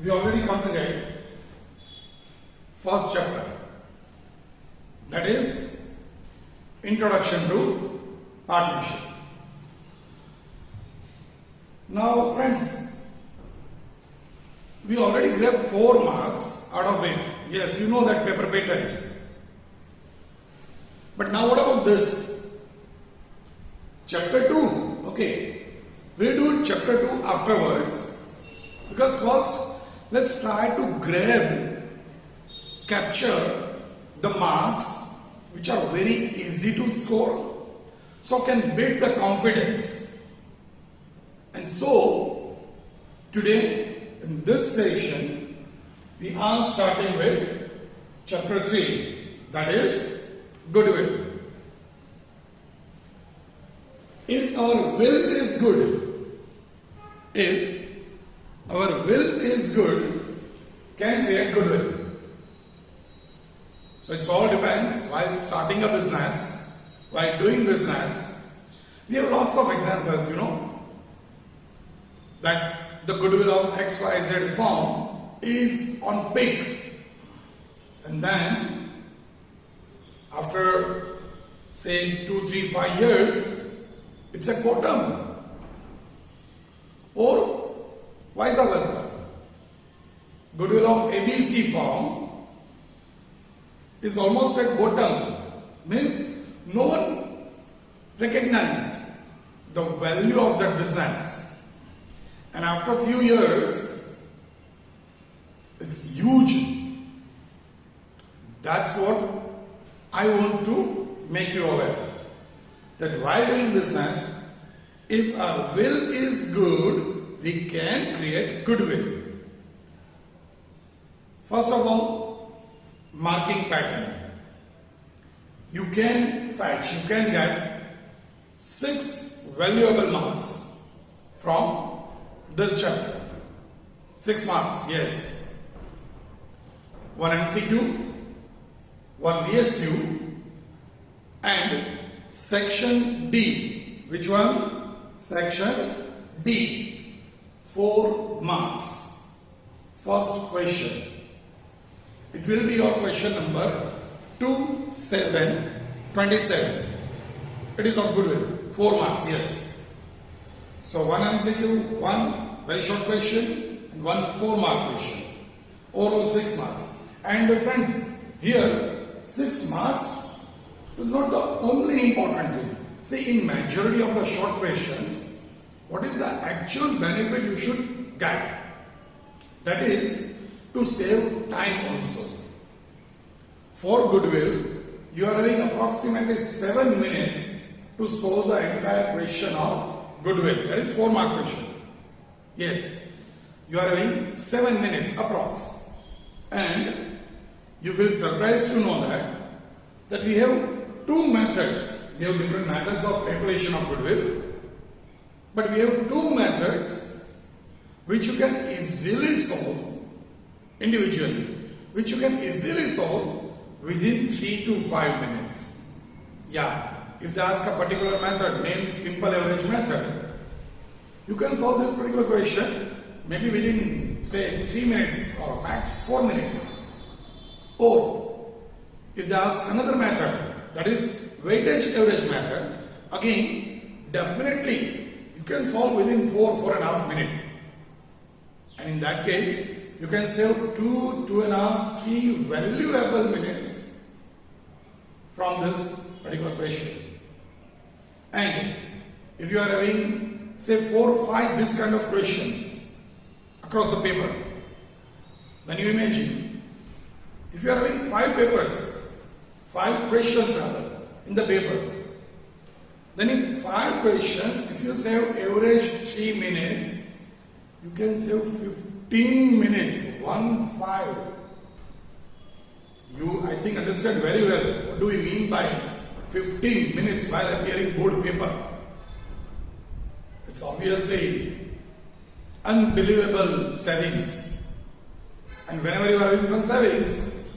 we already completed first chapter, that is Introduction to Partnership. Now friends, we already grabbed 4 marks out of it. Yes, you know that paper pattern. But now what about this? Chapter 2. Okay, we'll do chapter 2 afterwards. Because first, let's try to capture the marks which are very easy to score, so can build the confidence. And so, today in this session, we are starting with chapter 3, that is goodwill. If our will is good, can create goodwill. So it all depends. While starting a business, while doing business, we have lots of examples, that the goodwill of XYZ firm is on peak, and then after say 2, 3, 5 years, it's at bottom, or vice versa. Goodwill of ABC firm is almost at bottom, means no one recognized the value of that business, and after a few years it's huge. That's what I want to make you aware, that while doing business, if our will is good, we can create goodwill. First of all, marking pattern. You can get 6 valuable marks from this chapter. 6 marks, yes. 1 MCQ, 1 VSQ, and section D. Which one? Section D. 4 marks. First question. It will be your question number 2727. It is of goodwill. 4 marks, yes. So 1 MCQ, 1 very short question, and 1 4-mark question. Overall 6 marks. And friends, here 6 marks is not the only important thing. See, in majority of the short questions, what is the actual benefit you should get? That is to save time also. For goodwill, you are having approximately 7 minutes to solve the entire question of goodwill. That is 4-mark question. Yes, you are having 7 minutes approx. And you will be surprised to know that we have 2 methods. We have different methods of calculation of goodwill, but we have 2 methods which you can easily solve individually, which you can easily solve within 3 to 5 minutes. Yeah, if they ask a particular method named simple average method, you can solve this particular question maybe within say 3 minutes or max 4 minutes. Or if they ask another method, that is weightage average method, again definitely you can solve within 4.5 minutes. And in that case, you can save 2.5, 3 valuable minutes from this particular question. And if you are having say 4 or 5 this kind of questions across the paper, then you imagine if you are having 5 papers, 5 questions rather in the paper, then in 5 questions, if you save average 3 minutes, you can save 15 minutes, 1-5. You, I think, understand very well what do we mean by 15 minutes while appearing board paper. It's obviously unbelievable savings. And whenever you are having some savings,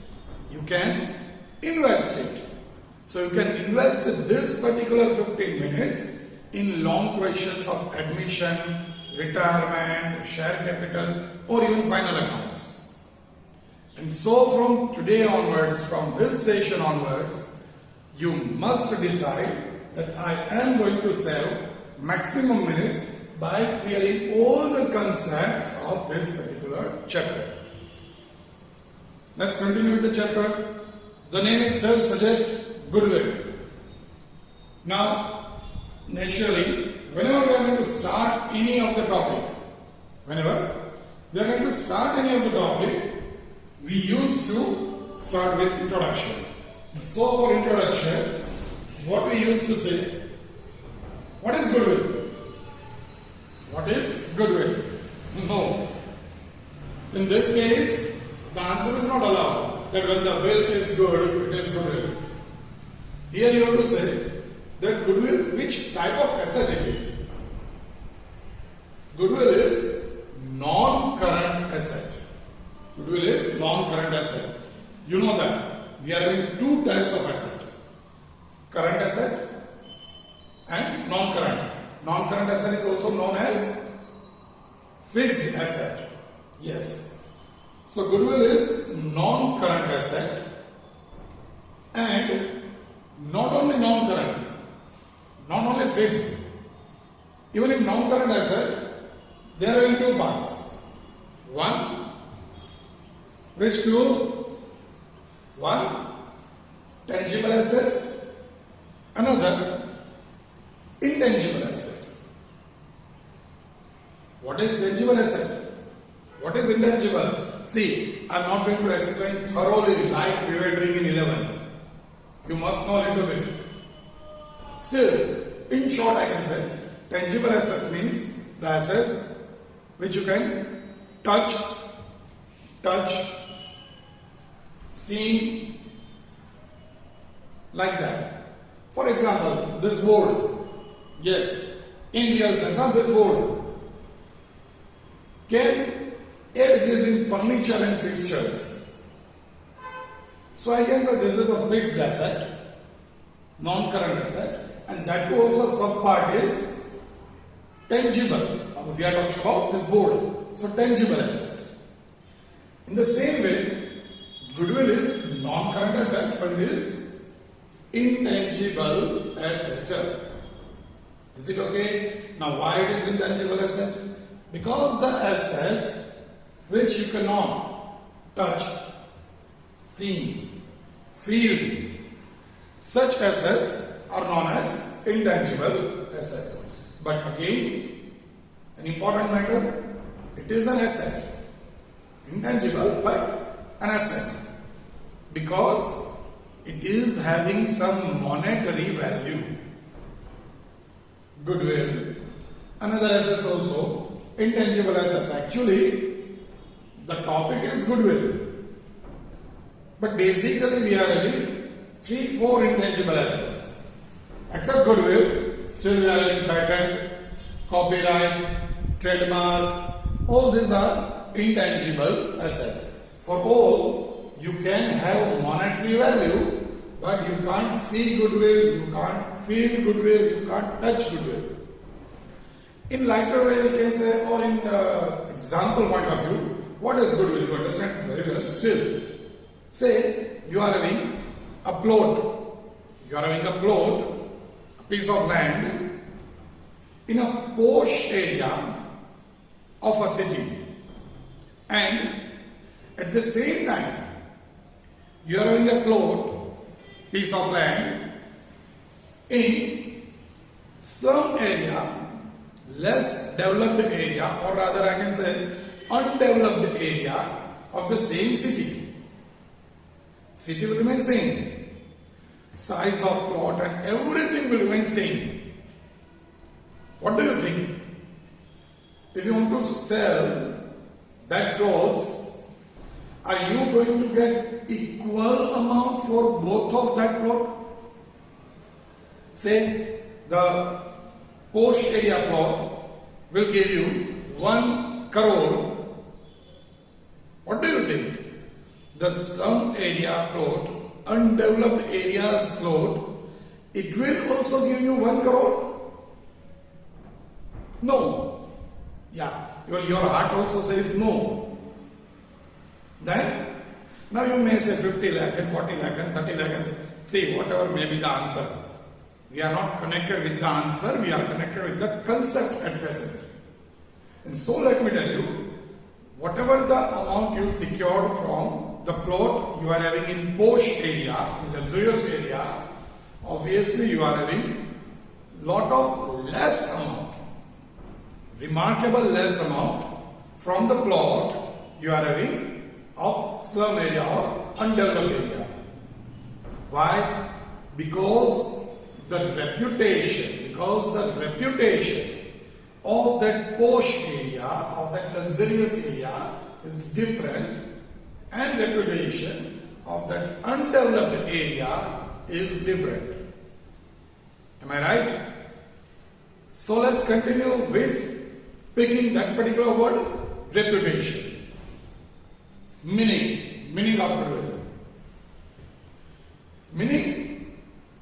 you can invest it. So you can invest this particular 15 minutes in long questions of admission, retirement, share capital, or even final accounts. And so from today onwards, from this session onwards, you must decide that I am going to save maximum minutes by clearing all the concepts of this particular chapter. Let's continue with the chapter. The name itself suggests goodwill. Now, naturally, whenever we are going to start any of the topic, we used to start with introduction. So for introduction, what we used to say, what is goodwill? What is goodwill? No. In this case, the answer is not allowed that when the will is good, it is goodwill. Here you have to say that goodwill, which type of asset it is. Goodwill is non-current asset. Goodwill is non-current asset. You know that we are having two types of asset. Current asset and non-current. Non-current asset is also known as fixed asset. Yes. So goodwill is non-current asset, and not only non-current, not only fixed, even in non-current asset, there are two parts. One, which include one, tangible asset, another, intangible asset. What is tangible asset? What is intangible? See, I am not going to explain thoroughly like we were doing in 11th. You must know a little bit. Still, in short, I can say tangible assets means the assets which you can touch, see, like that. For example, this board. Yes, in real sense, this board can add this in furniture and fixtures. So I can say this is a fixed asset, non-current asset, and that too also sub-part is tangible. We are talking about this board. So tangible asset. In the same way, goodwill is non-current asset, but it is intangible asset. Is it okay? Now why it is intangible asset? Because the assets which you cannot touch, see, feel, such assets are known as intangible assets. But again, an important matter, it is an asset. Intangible, but an asset. Because it is having some monetary value. Goodwill, another assets also, intangible assets. Actually, the topic is goodwill. But basically we are having 3-4 intangible assets. Except goodwill, still we are having patent, copyright, trademark. All these are intangible assets. For all, you can have monetary value, but you can't see goodwill, you can't feel goodwill, you can't touch goodwill. In lighter way we can say, or in example point of view, what is goodwill? You understand very well. Still, say you are having a plot. You are having a plot, a piece of land in a posh area of a city, and at the same time you are having a plot, piece of land in slum area, less developed area, or rather I can say undeveloped area of the same city. City will remain same. Size of plot and everything will remain same. What do you think? If you want to sell that clothes, are you going to get equal amount for both of that plot? Say the posh area plot will give you 1 crore. What do you think? The slum area plot, undeveloped areas plot, it will also give you 1 crore? No. Even your heart also says no. Then, now you may say 50 lakh and 40 lakh and 30 lakh and see whatever may be the answer. We are not connected with the answer, we are connected with the concept at present. And so let me tell you, whatever the amount you secured from the plot you are having in posh area, in luxurious area, obviously you are having lot of less amount, remarkable less amount from the plot you are having of slum area or undeveloped area. Why? Because the reputation of that posh area, of that luxurious area is different, and reputation of that undeveloped area is different. Am I right? So let's continue with picking that particular word, reputation. Meaning of goodwill. Meaning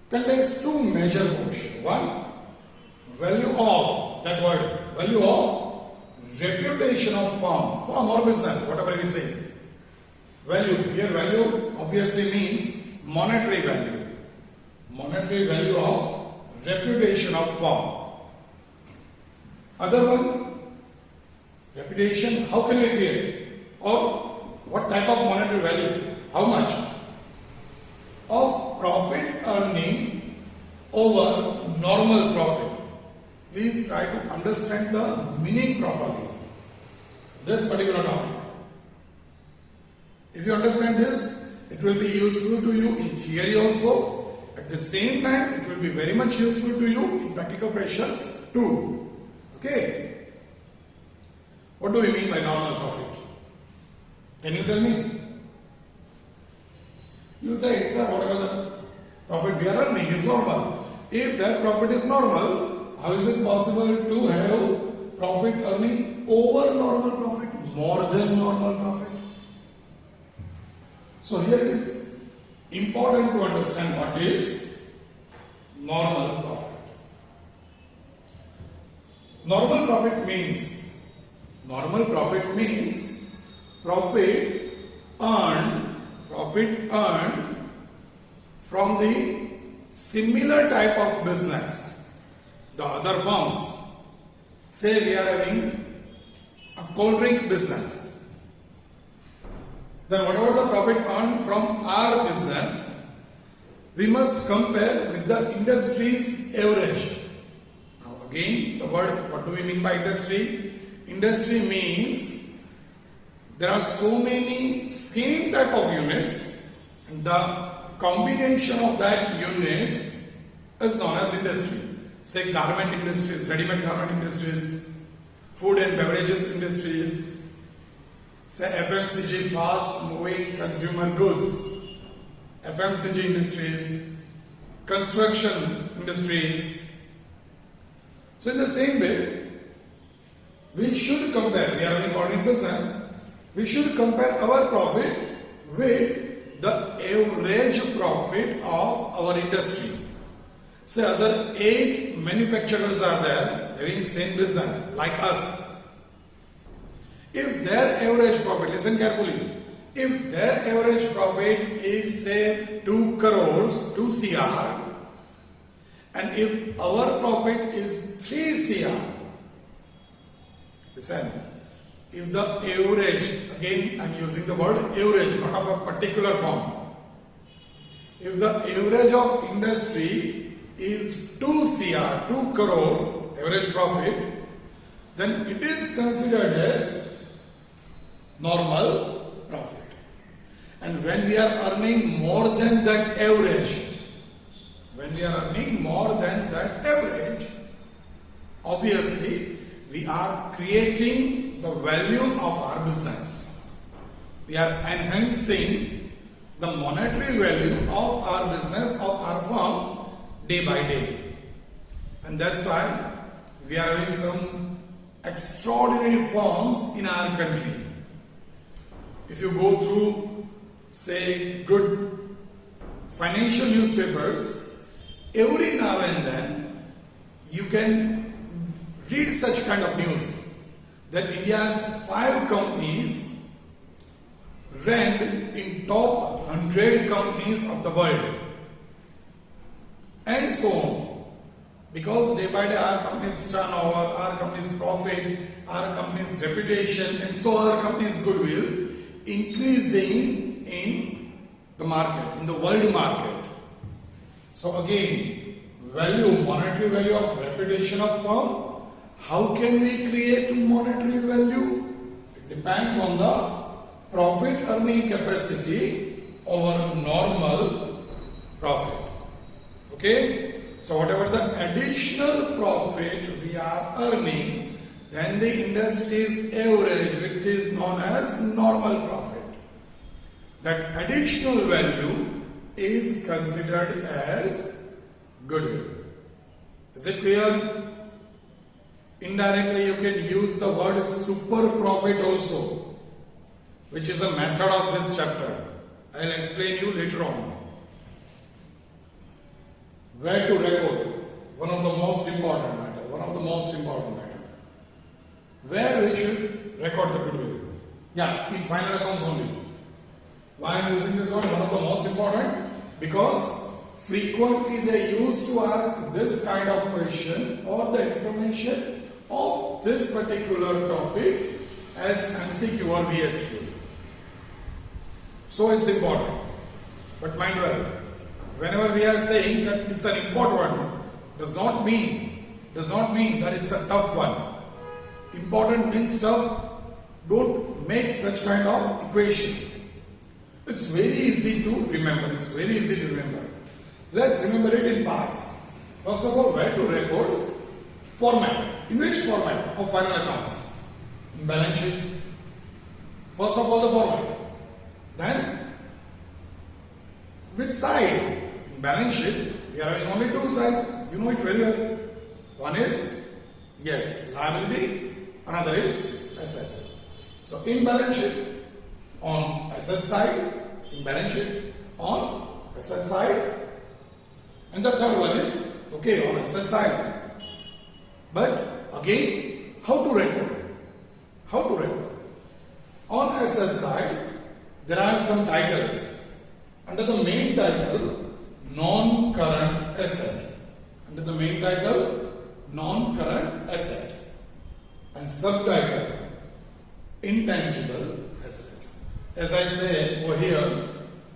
contains two major portions. One, value of that word, value of reputation of firm or business, whatever we say. Value, here value obviously means monetary value. Monetary value of reputation of firm. Other one, reputation, how can we create? Or what type of monetary value? How much? Of profit earning over normal profit. Please try to understand the meaning properly. This particular topic. If you understand this, it will be useful to you in theory also. At the same time, it will be very much useful to you in practical questions too. Okay? What do we mean by normal profit? Can you tell me? You say it's whatever the profit we are earning is normal. If that profit is normal, how is it possible to have profit earning over normal profit, more than normal profit? So here it is important to understand what is normal profit. Normal profit means profit earned from the similar type of business. The other firms, say we are having a cold drink business, then whatever the profit earned from our business, we must compare with the industry's average. Now again, the word, what do we mean by industry? Industry means there are so many same type of units, and the combination of that units is known as industry. Say garment industries, ready-made garment industries, food and beverages industries, say FMCG, fast moving consumer goods, FMCG industries, construction industries. So in the same way, we should compare, we are having ordinary business, we should compare our profit with the average profit of our industry. Say other 8 manufacturers are there having same business like us. If their average profit, listen carefully, if their average profit is say 2 crores, 2 CR, and if our profit is 3 CR, listen, if the average, again I am using the word average, not of a particular firm, if the average of industry is 2 CR, 2 crore average profit, then it is considered as normal profit. And when we are earning more than that average, obviously we are creating the value of our business. We are enhancing the monetary value of our business, of our firm, day by day. And that's why we are having some extraordinary firms in our country. If you go through, say, good financial newspapers, every now and then you can read such kind of news. that India's 5 companies ranked in top 100 companies of the world, and so on. Because day by day our company's turnover, our company's profit, our company's reputation, and so our company's goodwill increasing in the market, in the world market. So again, value, monetary value of reputation of firm. How can we create monetary value? It depends on the profit earning capacity over normal profit. Okay? So whatever the additional profit we are earning, then the industry's average, which is known as normal profit. That additional value is considered as goodwill. Is it clear? Indirectly you can use the word super profit also, which is a method of this chapter. I will explain you later on. Where to record? One of the most important matter. Where we should record the goodwill? Yeah, in final accounts only. Why I am using this word? One of the most important, because frequently they used to ask this kind of question or the information of this particular topic as MCQ or VSQ. So it's important. But mind well, whenever we are saying that it's an important one, does not mean that it's a tough one. Important means tough. Don't make such kind of equation. It's very easy to remember. Let's remember it in parts. First of all, where to record? Format. In which format of final accounts? In balance sheet. First of all, the format. Then, which side? In balance sheet, we are having only 2 sides. You know it very well. One is, yes, liability. Another is asset. So, in balance sheet, on asset side, in balance sheet, on asset side, and the third one is, okay, on asset side. But again, how to record? On asset side, there are some titles. Under the main title, non-current asset. And subtitle, intangible asset. As I say over here,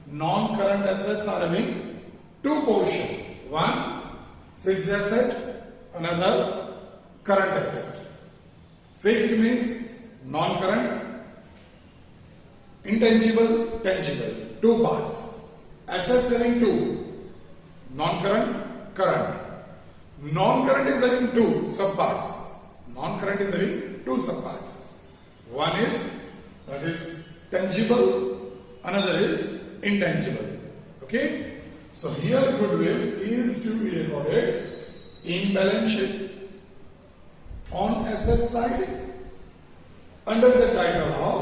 non-current assets are having 2 portions. One, fixed asset, another, current asset. Fixed means non-current, intangible, tangible. 2 parts. Assets having 2. Non-current, current. Non-current is having 2 subparts. One is, that is tangible, another is intangible. Okay? So here goodwill is to be recorded in balance sheet on asset side under the title of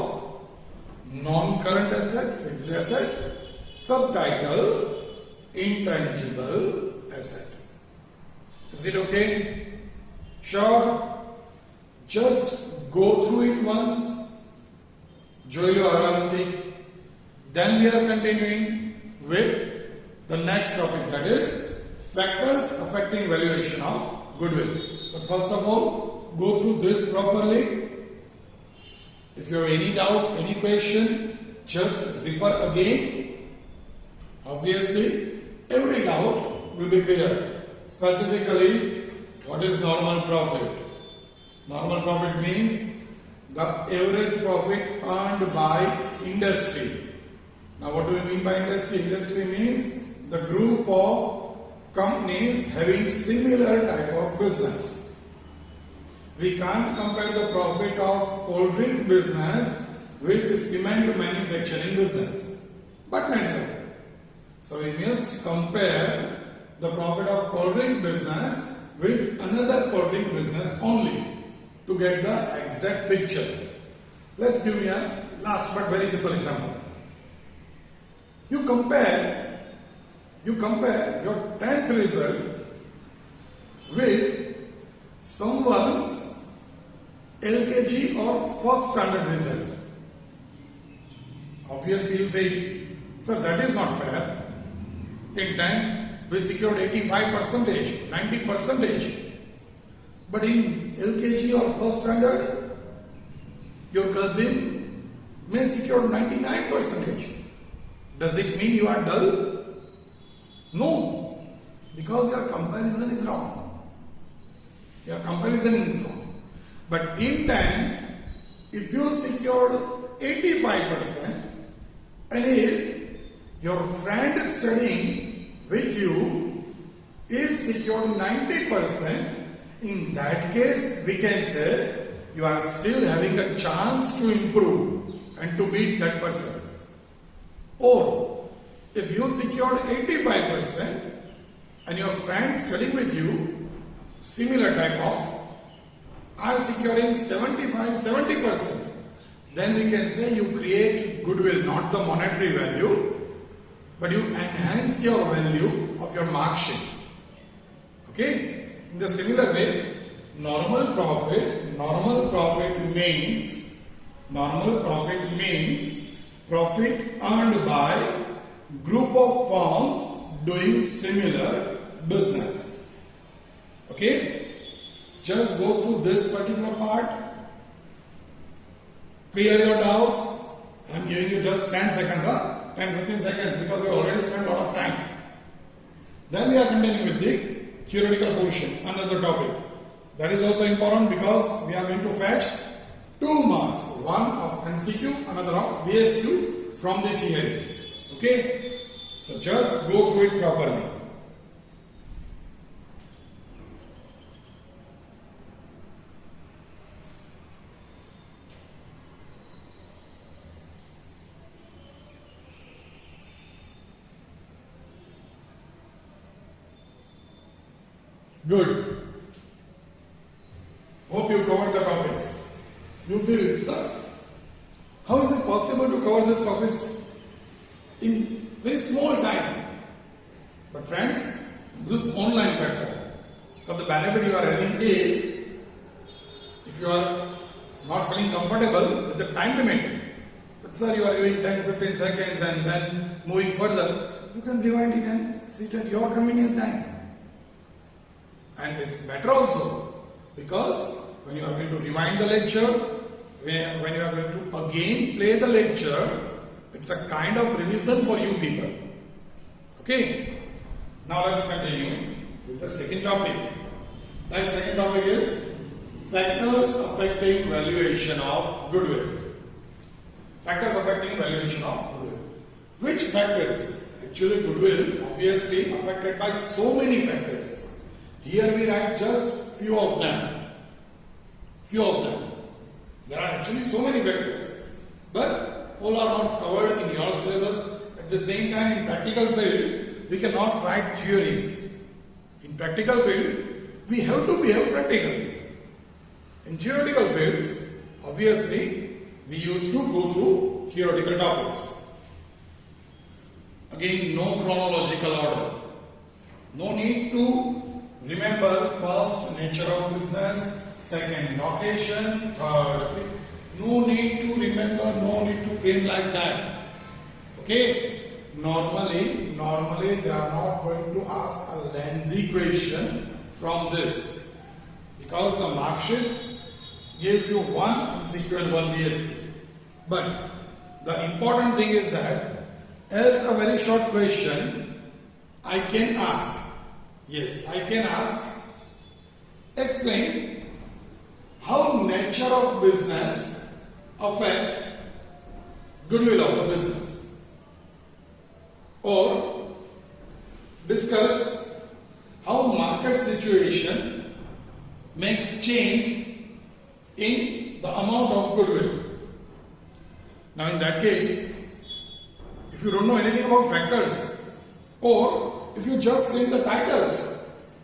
non-current asset, fixed asset, subtitle intangible asset. Is it okay? Sure? Just go through it once. Joilo Aranti. Then we are continuing with the next topic, that is factors affecting valuation of goodwill. But first of all, go through this properly. If you have any doubt, any question, just refer again. Obviously, every doubt will be clear. Specifically, what is normal profit? Normal profit means the average profit earned by industry. Now what do we mean by industry? Industry means the group of companies having similar type of business. We can't compare the profit of cold drink business with cement manufacturing business. But naturally. So we must compare the profit of cold drink business with another cold drink business only to get the exact picture. Let's give you a last but very simple example. You compare your 10th result with someone's LKG or first standard result. Obviously you say, sir, that is not fair. In 10th, we secured 85%, 90%. But in LKG or first standard, your cousin may secure 99%. Does it mean you are dull? No, because your comparison is wrong. Your comparison is wrong. But in 10th, if you secured 85%, and if your friend studying with you is secured 90%, in that case we can say you are still having a chance to improve and to beat that person. Or if you secured 85% and your friend studying with you, similar type of, are securing 70%, then we can say you create goodwill, not the monetary value, but you enhance your value of your mark sheet. Okay? In the similar way, normal profit means profit earned by group of firms doing similar business. Okay? Just go through this particular part. Clear your doubts. I am giving you just 10 seconds, 10-15 seconds, because we already spent a lot of time. Then we are continuing with the theoretical portion, another topic. That is also important because we are going to fetch 2 marks, one of MCQ, another of VSQ from the theory. Okay? So just go through it properly. Good. Hope you covered the topics. You feel, sir, how is it possible to cover these topics in very small time? But friends, this online platform. So the benefit you are having is, if you are not feeling comfortable with the time limit, but sir, you are giving 10-15 seconds and then moving further, you can rewind it and sit at your convenient time. And it's better also, because when you are going to rewind the lecture, when you are going to again play the lecture, it's a kind of revision for you people. Okay? Now let's continue with the second topic. That second topic is factors affecting valuation of goodwill. Factors affecting valuation of goodwill. Which factors? Actually, goodwill obviously affected by so many factors. Here we write just few of them. Few of them. There are actually so many factors, but all are not covered in your syllabus. At the same time, in practical field, we cannot write theories. In practical field, we have to behave practically. In theoretical fields, obviously, we used to go through theoretical topics. Again, no chronological order. No need to remember first nature of business, second location, third. No need to remember, no need to print like that. Okay? Normally they are not going to ask a lengthy question from this, because the mark sheet gives you one MCQ and one VSQ. But the important thing is that as a very short question, I can ask. Yes, I can ask, explain how nature of business affect goodwill of the business, or discuss how market situation makes change in the amount of goodwill. Now in that case, if you don't know anything about factors, or if you just read the titles,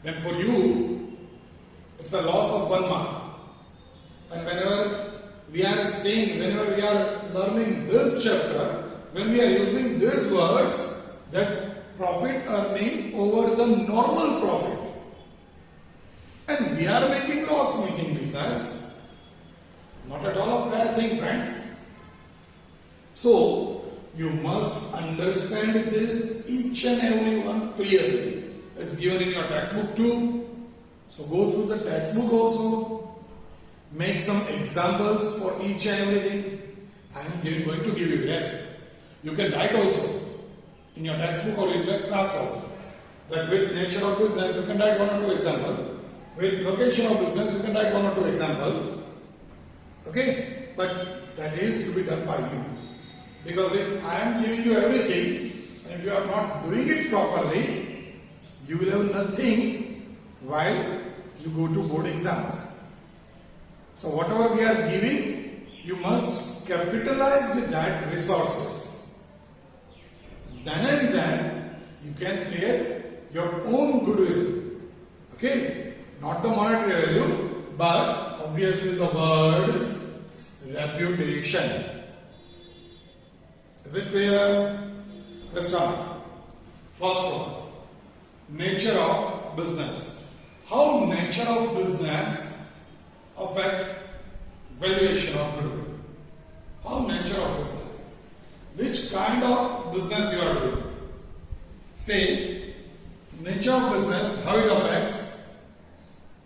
then for you, it's a loss of 1 mark. And whenever we are learning this chapter, when we are using these words, that profit earning over the normal profit, and we are making loss-making business, entire thing, friends. So you must understand this each and every one clearly. It's given in your textbook too. So go through the textbook also. Make some examples for each and everything. I am going to give you, yes. You can write also in your textbook or in the class also. That with nature of business, you can write one or two examples. With location of business, you can write one or two examples. Okay? But that is to be done by you. Because if I am giving you everything, and if you are not doing it properly, you will have nothing while you go to board exams. So whatever we are giving, you must capitalize with that resources. Then and then, you can create your own goodwill. Okay? Not the monetary value, but obviously the word reputation. Is it clear? Let's start. First one, nature of business. How nature of business affect valuation of goodwill? How nature of business? Which kind of business you are doing? Say, nature of business, how it affects?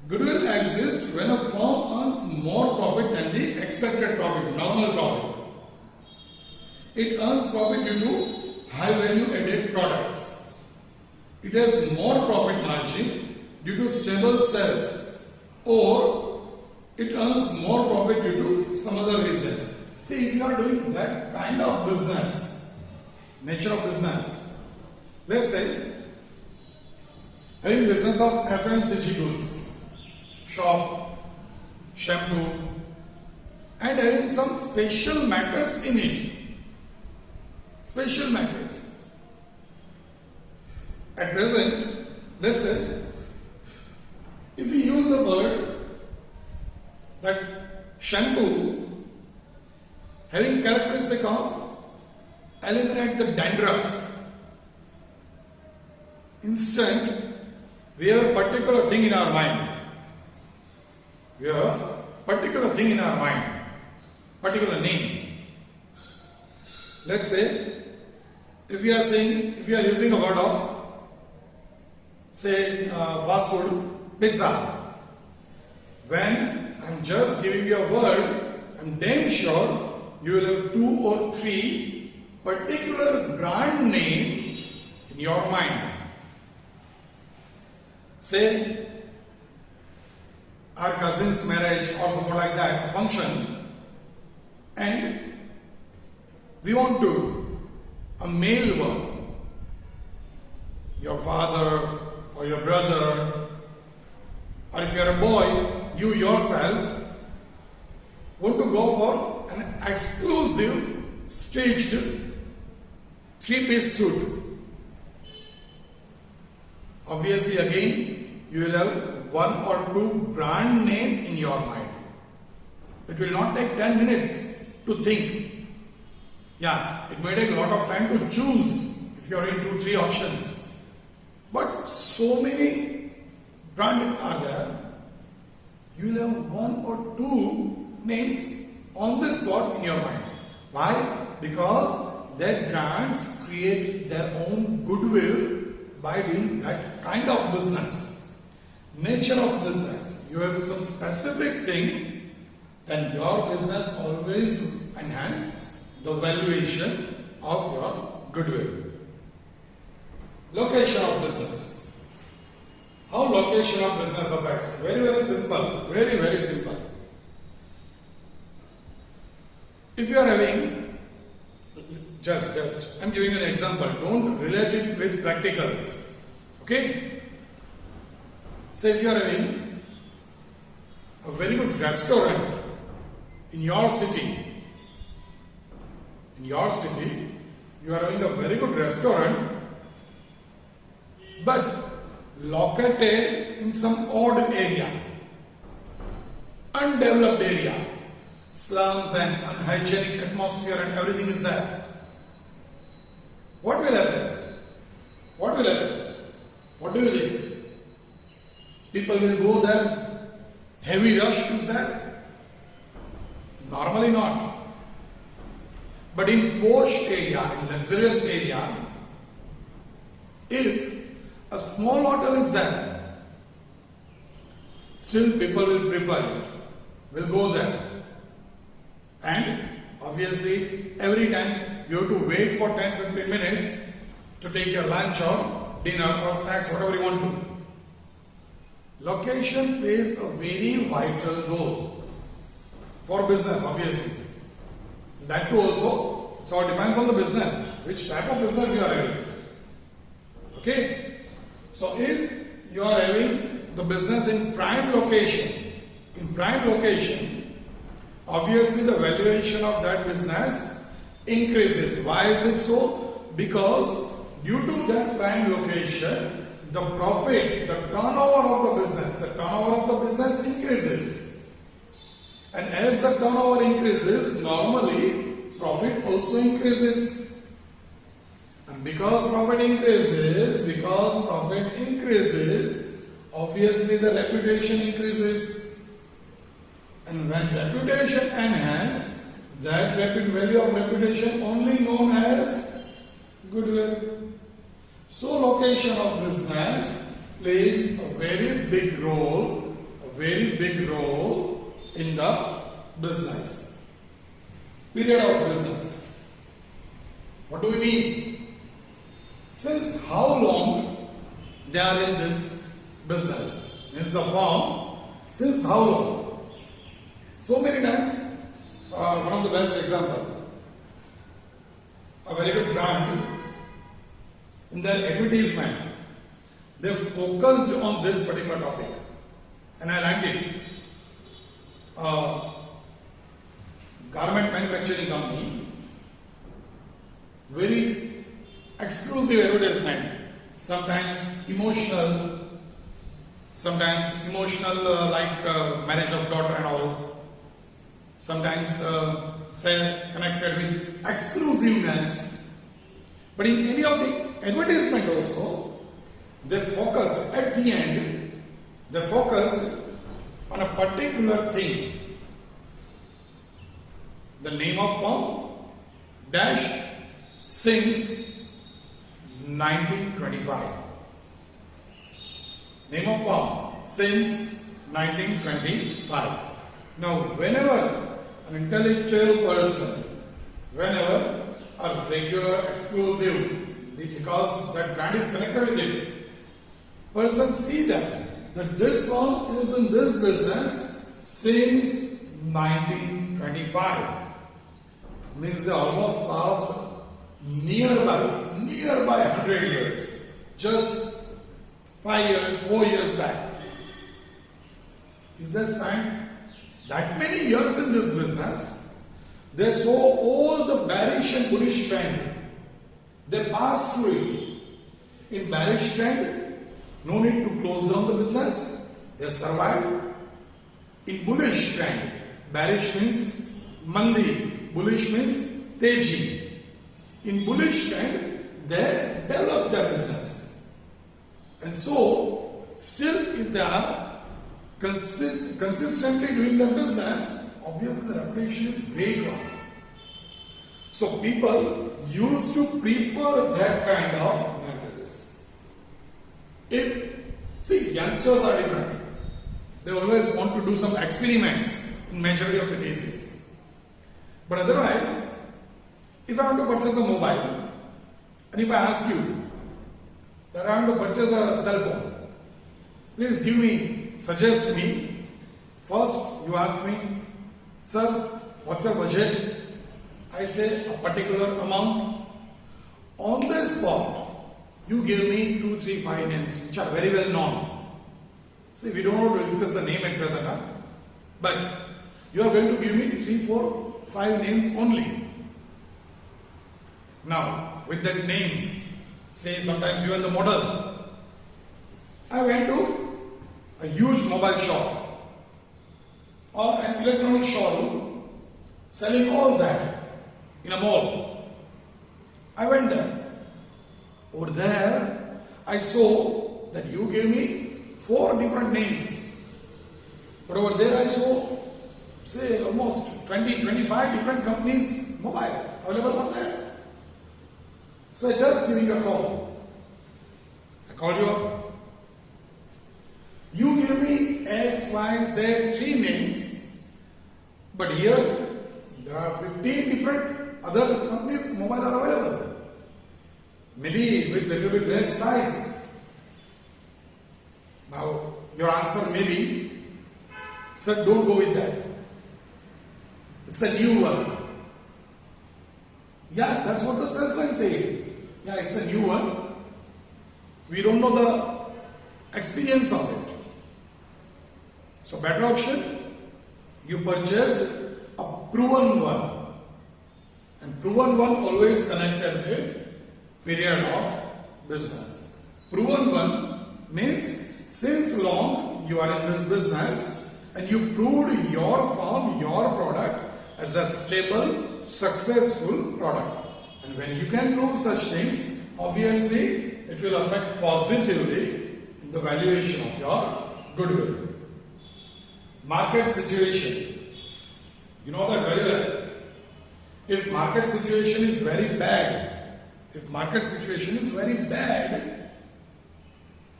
Goodwill exists when a firm earns more profit than the expected profit, nominal profit. It earns profit due to high value added products. It has more profit margin due to stable sales, or it earns more profit due to some other reason. See, if you are doing that kind of business, nature of business, let's say having business of FMCG goods, shop, shampoo, and having some special matters in it. Special matters. At present, let's say, if we use a word that shampoo having characteristic of eliminate the dandruff, instant we have a particular thing in our mind. We have a particular thing in our mind, particular name. Let's say, if we are using a word of, say, fast food, pizza. When I'm just giving you a word, I'm damn sure you will have 2 or 3 particular brand name in your mind. Say, our cousin's marriage or something like that, a function, and we want to a male one, your father or your brother, or if you are a boy, you yourself want to go for an exclusive staged 3-piece suit. Obviously, again, you will have 1 or 2 brand name in your mind. It will not take 10 minutes to think. Yeah, it may take a lot of time to choose if you are in 2-3 options. But so many brands are there, you will have 1 or 2 names on the spot in your mind. Why? Because that brands create their own goodwill by doing that kind of business. Nature of business. You have some specific thing, then your business always enhance the valuation of your goodwill. Location of business. How location of business affects? Very, very simple. Very, very simple. If you are having, I'm giving you an example. Don't relate it with practicals. Okay? Say if you are having a very good restaurant in your city. In your city, you are having a very good restaurant, but located in some odd area, undeveloped area, slums and unhygienic atmosphere and everything is there. What will happen? What will happen? What do you think? People will go there, heavy rush is there. Normally not. But in posh area, in luxurious area, if a small hotel is there, still people will prefer it, will go there. And obviously every time you have to wait for 10-15 minutes to take your lunch or dinner or snacks, whatever you want to. Location plays a very vital role for business, obviously. That too also, so it depends on the business, which type of business you are having. Okay? So if you are having the business in prime location, obviously the valuation of that business increases. Why is it so? Because due to that prime location, the profit, the turnover of the business increases. And as the turnover increases, normally profit also increases. And because profit increases, obviously the reputation increases. And when reputation enhances, that value of reputation only known as goodwill. So location of business plays a very big role in the business. Period of business. What do we mean? Since how long they are in this business? Means the firm, since how long? So many times, one of the best example, a very good brand, in their advertisement, they focused on this particular topic, and I liked it. Garment manufacturing company, very exclusive advertisement, sometimes emotional like marriage of daughter and all, sometimes connected with exclusiveness. But in any of the advertisement also, they focus at the end, they focus on a particular thing. The name of firm dash since 1925. Name of firm since 1925. Now, whenever an intellectual person, whenever a regular exclusive, because that brand is connected with it, person see that this firm is in this business since 1925. Means they almost passed nearby 100 years, just 5 years, 4 years back. If they spend that many years in this business, they saw all the bearish and bullish trend. They passed through it. In bearish trend, no need to close down the business. They survived. In bullish trend, bearish means mandi, bullish means teji. In bullish trend, they develop their business. And so, still if they are consistently doing their business, obviously the reputation is very good. So people used to prefer that kind of matters. See, youngsters are different. They always want to do some experiments in majority of the cases. But otherwise, if I want to purchase a mobile, and if I ask you that I want to purchase a cell phone, please suggest me. First, you ask me, sir, what's your budget? I say a particular amount. On the spot, you give me 2, 3, 5 names which are very well known. See, we don't want to discuss the name at present, but you are going to give me 3, 4, 5 names only. Now, with that names, say sometimes even the model, I went to a huge mobile shop or an electronic showroom selling all that in a mall. I went there. Over there, I saw that you gave me 4 different names. But over there I saw say almost 20, 25 different companies mobile available out there. So I just giving you a call. I call you up. You give me X, Y, Z, 3 names, but here there are 15 different other companies mobile are available. Maybe with little bit less price. Now your answer may be, sir, don't go with that. It's a new one. Yeah, that's what the salesman said. Yeah, it's a new one. We don't know the experience of it. So better option, you purchased a proven one. And proven one always connected with period of business. Proven one means since long you are in this business and you proved your firm, your product as a stable, successful product. And when you can prove such things, obviously it will affect positively in the valuation of your goodwill. Market situation. You know that very well. If market situation is very bad,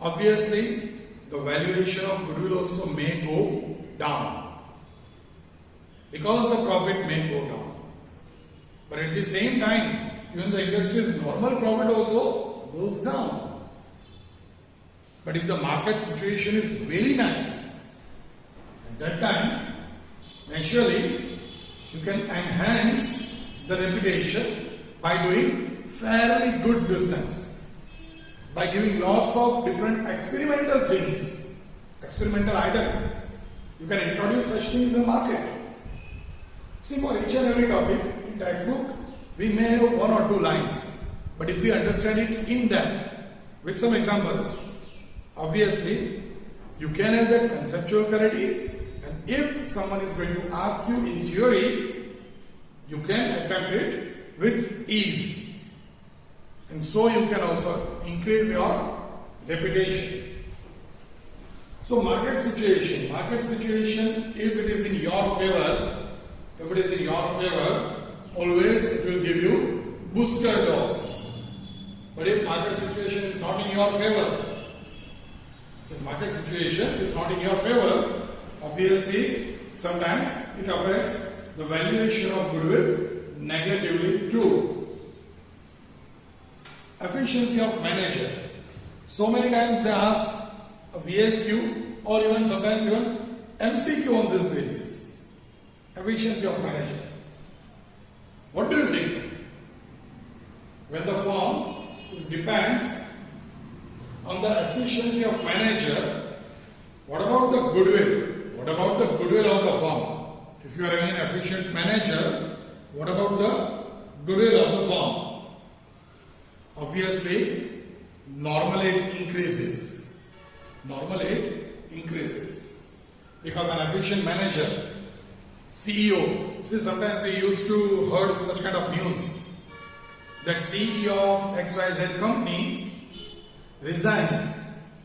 obviously the valuation of goodwill also may go down because the profit may go down. But at the same time, even the industry's normal profit also goes down. But if the market situation is very nice, at that time, naturally, you can enhance the reputation by doing fairly good business, by giving lots of different experimental things, experimental items. You can introduce such things in the market. See, for each and every topic in textbook, we may have 1 or 2 lines, but if we understand it in depth with some examples, obviously you can have that conceptual clarity, and if someone is going to ask you in theory, you can attempt it with ease, and so you can also increase your reputation. So market situation, if it is in your favor, always it will give you boosted loss. But if market situation is not in your favor, obviously sometimes it affects the valuation of goodwill negatively too. Efficiency of manager. So many times they ask a VSQ or even sometimes even MCQ on this basis. Efficiency of manager. What do you think? When the firm depends on the efficiency of manager, what about the goodwill? What about the goodwill of the firm? If you are an efficient manager, what about the goodwill of the firm? Obviously, normally it increases. Because an efficient manager, CEO, see, sometimes we used to heard such kind of news that CEO of XYZ company resigns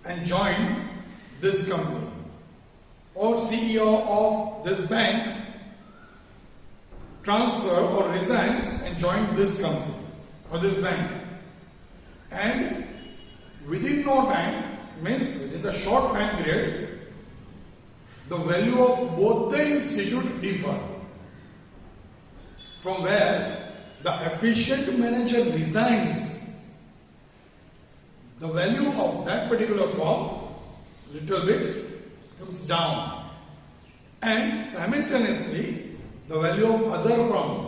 and join this company, or CEO of this bank transfer or resigns and join this company or this bank, and within no time, means within the short time period, the value of both the institute differ. From where the efficient manager resigns, the value of that particular firm little bit comes down, and simultaneously the value of other firm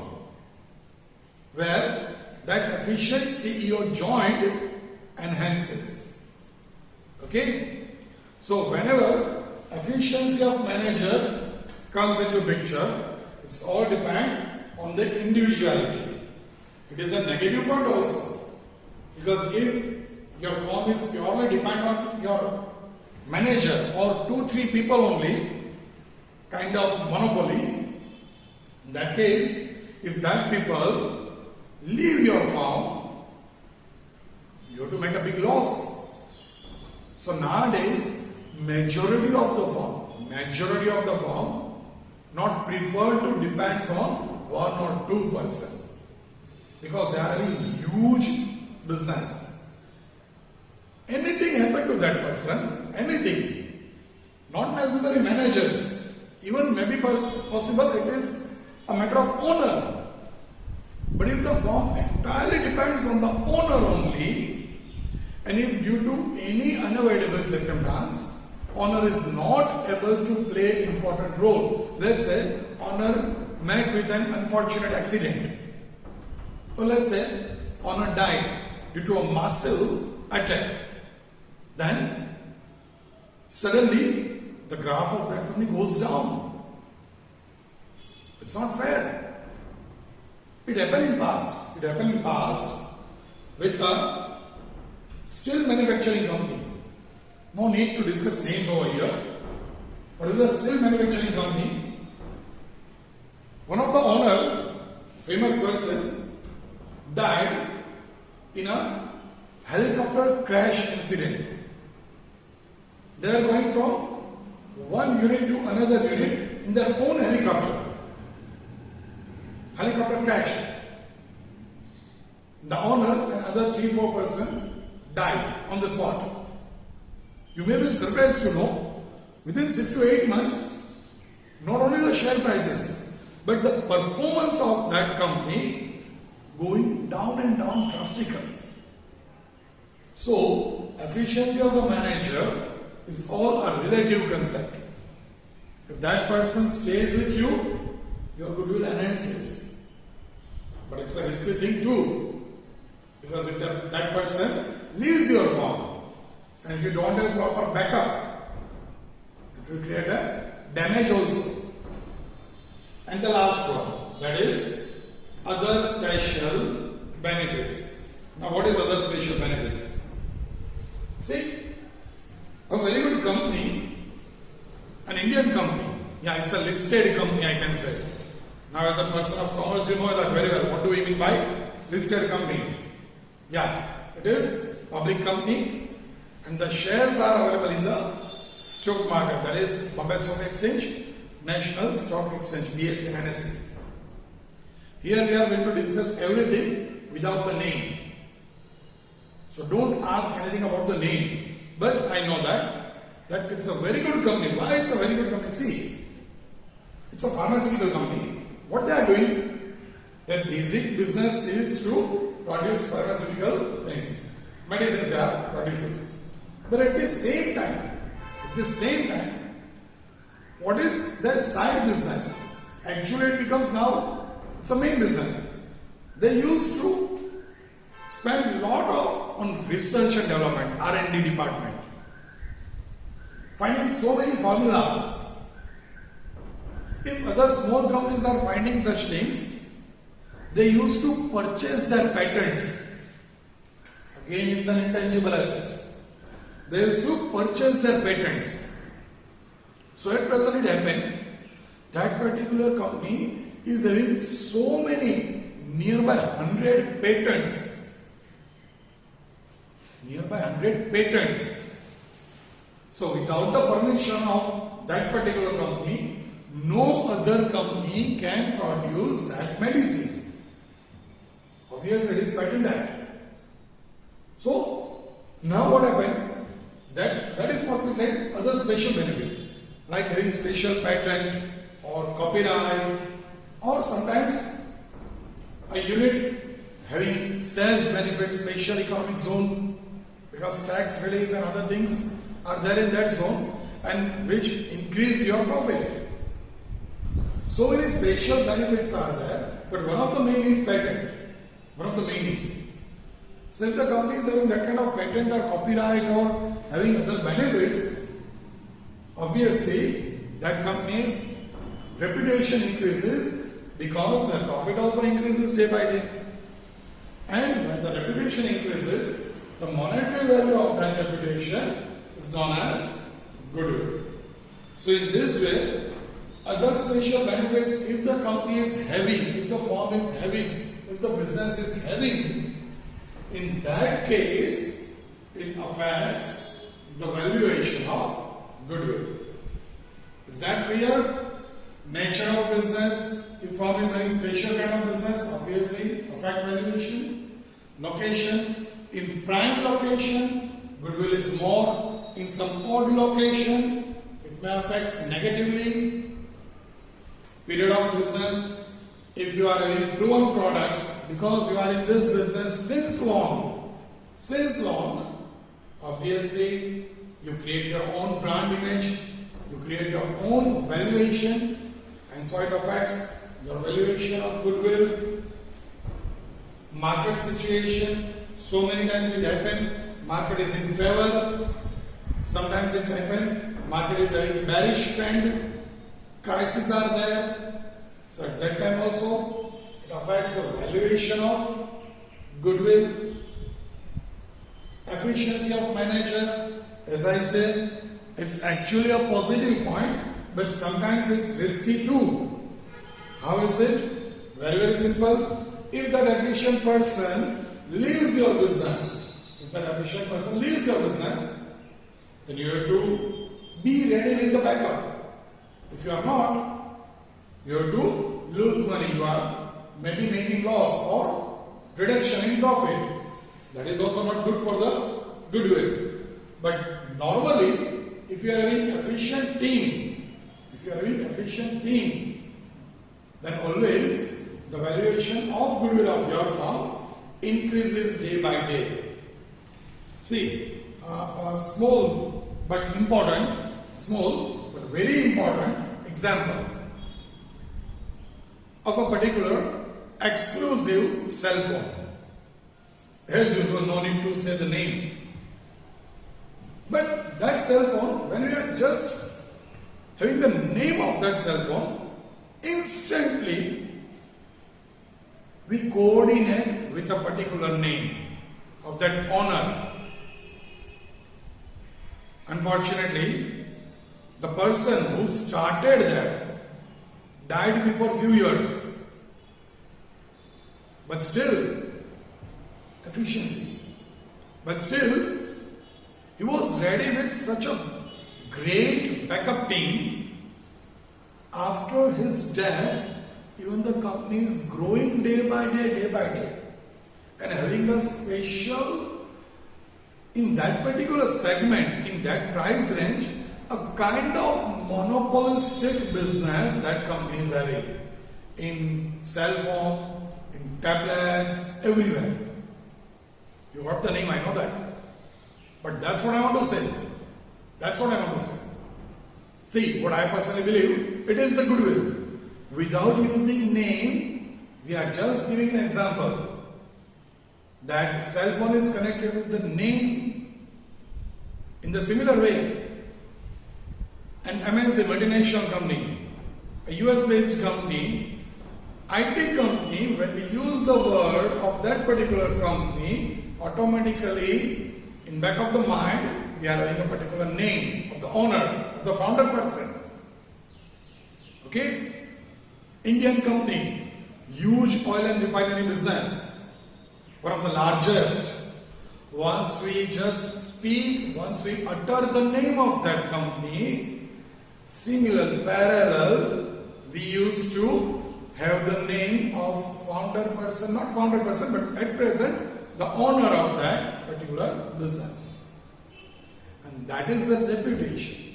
where that efficient CEO joined enhances. Okay, so whenever efficiency of manager comes into picture, it's all depend on the individuality. It is a negative point also, because if your firm is purely dependent on your manager or 2-3 people only, kind of monopoly, in that case, if that people leave your firm, you have to make a big loss. So nowadays, majority of the firm not preferred to depend on one or two person, because they are having huge business. Anything happen to that person, anything, not necessarily managers, even maybe possible it is a matter of owner. But if the firm entirely depends on the owner only, and if due to any unavoidable circumstance, owner is not able to play important role, let's say owner met with an unfortunate accident, or let's say owner died due to a massive attack, then suddenly the graph of that company goes down. It's not fair. It happened in past. It happened in past with a steel manufacturing company. No need to discuss names over here. But with a steel manufacturing company, one of the owner, famous person, died in a helicopter crash incident. They are going from one unit to another unit in their own helicopter. Helicopter crashed. The owner and other 3-4 persons died on the spot. You may be surprised to know, within 6 to 8 months, not only the share prices, but the performance of that company going down and down drastically. So, efficiency of the manager is all a relative concept. If that person stays with you, your goodwill enhances. But it's a risky thing too, because if that person leaves your firm, and if you don't have proper backup, it will create a damage also. And the last one, that is other special benefits. Now what is other special benefits? See, a very good company, an Indian company, yeah, it's a listed company, I can say. Now as a person of commerce, you know that very well. What do we mean by listed company? Yeah, it is public company and the shares are available in the stock market, that is Bombay Stock Exchange, National Stock Exchange, BSE and NSE. Here we are going to discuss everything without the name. So don't ask anything about the name. But I know that it's a very good company. Why it's a very good company? See, it's a pharmaceutical company. What they are doing, their basic business is to produce pharmaceutical things. Medicines they are producing. But at the same time, what is their side business? Actually it becomes now, it's a main business. They used to spend a lot on research and development, R&D department. Finding so many formulas. If other small companies are finding such things, they used to purchase their patents. Again, it's an intangible asset. They used to purchase their patents. So at present it happened, that particular company is having so many, nearby 100 patents. Nearby 100 patents. So without the permission of that particular company, no other company can produce that medicine. Obviously it is patent act. So now what happened? That is what we said, other special benefit, like having special patent or copyright, or sometimes a unit having sales benefits, special economic zone, because tax relief and other things are there in that zone, and which increase your profit. So many special benefits are there, but one of the main is patent. One of the main is. So if the company is having that kind of patent or copyright or having other benefits, obviously that company's reputation increases because their profit also increases day by day. And when the reputation increases, the monetary value of that reputation is known as goodwill. So in this way, other special benefits, if the company is having, if the firm is having, if the business is having, in that case, it affects the valuation of goodwill. Is that clear? Nature of business, if firm is having special kind of business, obviously affect valuation. Location, in prime location, goodwill is more. In some odd location, it may affect negatively. Period of business, if you are having proven products, because you are in this business since long, obviously you create your own brand image, you create your own valuation, and so it affects your valuation of goodwill. Market situation, so many times it happens, market is in favor, sometimes it happens, market is having bearish trend, crises are there, so at that time also it affects the valuation of goodwill. Efficiency of manager, as I said, it's actually a positive point, but sometimes it's risky too. How is it? Very, very simple. If that efficient person leaves your business, then you have to be ready with the backup. If you are not, you have to lose money. You are maybe making loss or reduction in profit. That is also not good for the goodwill. But normally, if you are having efficient team, then always the valuation of goodwill of your firm increases day by day. See, a small but very important example of a particular exclusive cell phone. As usual, no need to say the name. But that cell phone, when we are just having the name of that cell phone, instantly we coordinate with a particular name of that owner. Unfortunately, the person who started that died before few years. But still, efficiency. But still, he was ready with such a great backup team. After his death, even the company is growing day by day, and having a special, in that particular segment, in that price range, a kind of monopolistic business that company is having in cell phone, in tablets, everywhere. You got the name, I know that. But that's what I want to say. See, what I personally believe, it is the goodwill. Without using name, we are just giving an example that cell phone is connected with the name. In the similar way, an MNC multinational company, a US based company, IT company, when we use the word of that particular company, automatically in back of the mind we are having a particular name of the owner, of the founder person. Okay? Indian company, huge oil and refinery business, one of the largest. Once we utter the name of that company, similar, parallel, we used to have the name of founder person, not founder person, but at present, the owner of that particular business. And that is the reputation.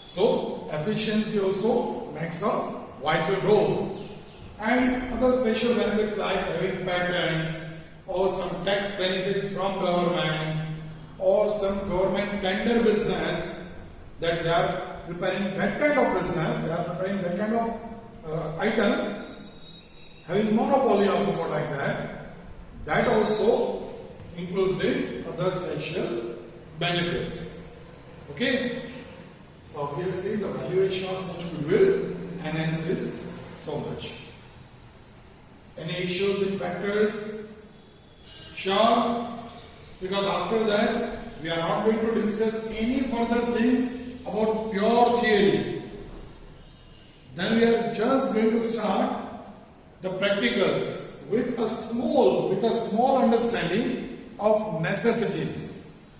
So, efficiency also makes a vital role. And other special benefits like having patents or some tax benefits from government or some government tender business, that they are preparing that kind of business, they are preparing that kind of items, having monopoly or support like that, that also includes in other special benefits. Okay? So obviously the valuation of such goodwill enhances so much. Any issues in factors? Sure, because after that we are not going to discuss any further things about pure theory. Then we are just going to start the practicals with a small understanding of necessities.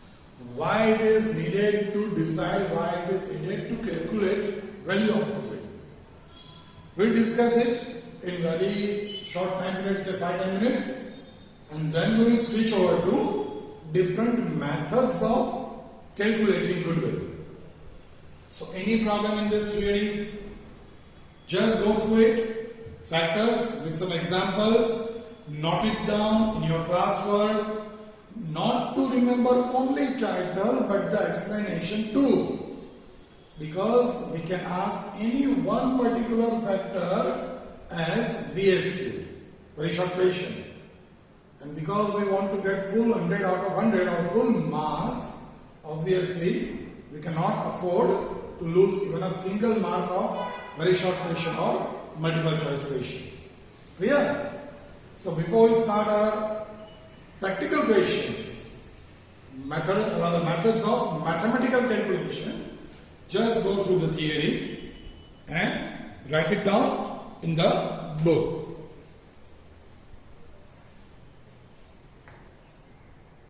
why it is needed to decide, why it is needed to calculate value of goodwill. We'll discuss it in very short time period, say 5-10 minutes, and then we will switch over to different methods of calculating goodwill. So any problem in this really, just go through it, factors with some examples, note it down in your classwork, not to remember only title but the explanation too. Because we can ask any one particular factor as VSQ, very short question. And because we want to get full 100 out of 100 or full marks, obviously we cannot afford to lose even a single mark of very short question or multiple choice question. Clear? So before we start our practical questions, methods of mathematical calculation, just go through the theory and write it down in the book.